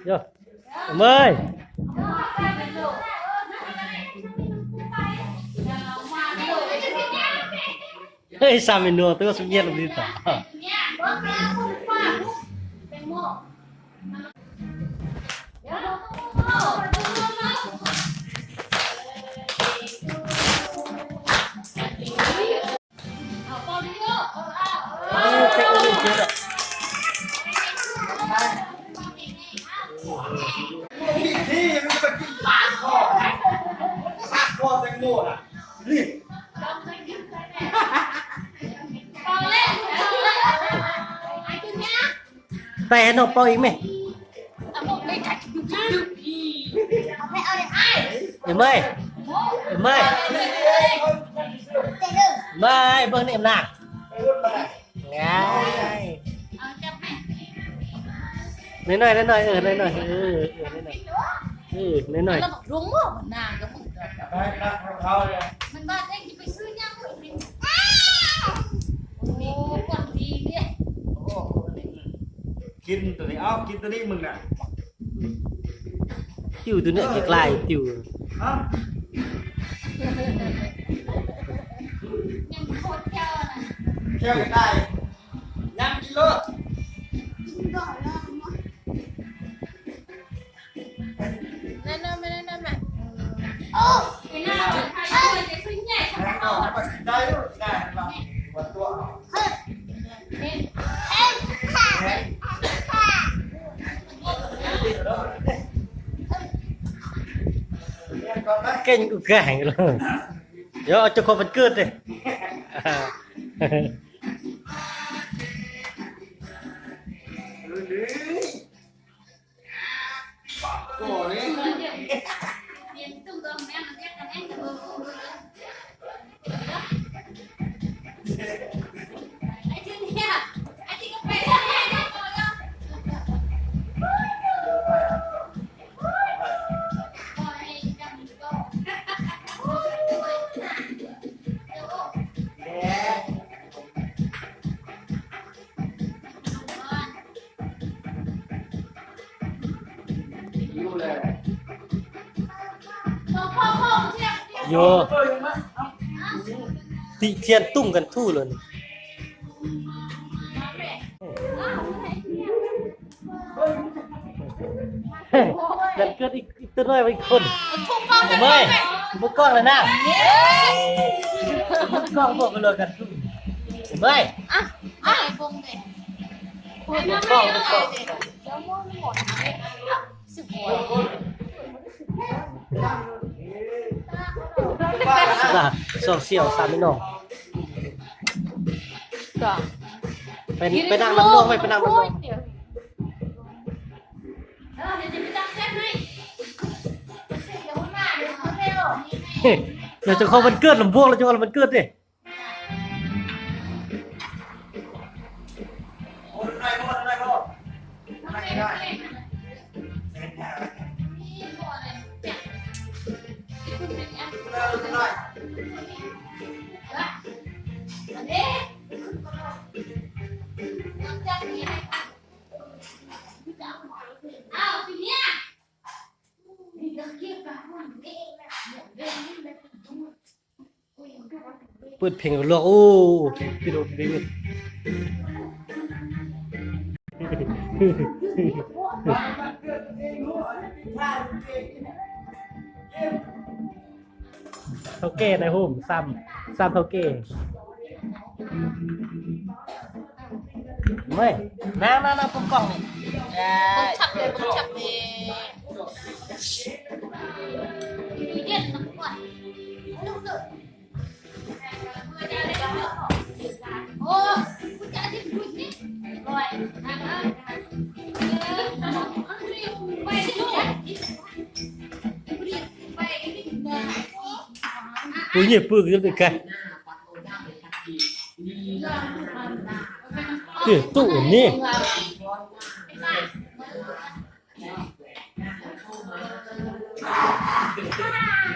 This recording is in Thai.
vô mời hey sao mình nua tôi có sinh viên làm gì cả tay nó poi mày em ơi mày vâng niệm nào ngay lấy này lấy này lấy này lấy này đúng rồi nàng giống mình ba anh thì phải sư nhau rồi còn gì điกินตัวนี้กินตัวนี้มึงน่ะ tiêu từ nữa cái lại tiêuยังโคตรเจ้าน่ะ แค่ไม่ได้ยังกินเลยนั่นน่ะไม่นั่นน่ะโอ้ยน่าใครช่วยจะซื้อใหญ่สักหน่อย ได้ด้วยได้หรอวันตัว cái những cái hàng rồi do cho con vật cướp đi vô tị thiên tung gần thu rồi lần cướp đi tôi nói với con mời một con là nào một con bộ cái lời gần thu mời ai bông này một con là sò xỉu sao mới nổไปนั่งน้ำร่วงไปนั่งน้ำร่วงเดี๋ยวจะเข้ามันเกิดลำพวกแล้วจะเอามันเกิดดิเปิดเพลงรอโอ้พี่ดูดิเท่าแก่ในโฮมซ้ำเท่าแก่ไม่นั่งปุ๊บกล่องฉับเลยเย็นน้ำก่อนโอ้คุณจะดิ้นดิ้นนี่ลอยนะไปปุ้ยเนี่ยปื้กันเลยกันตู้นี่ เ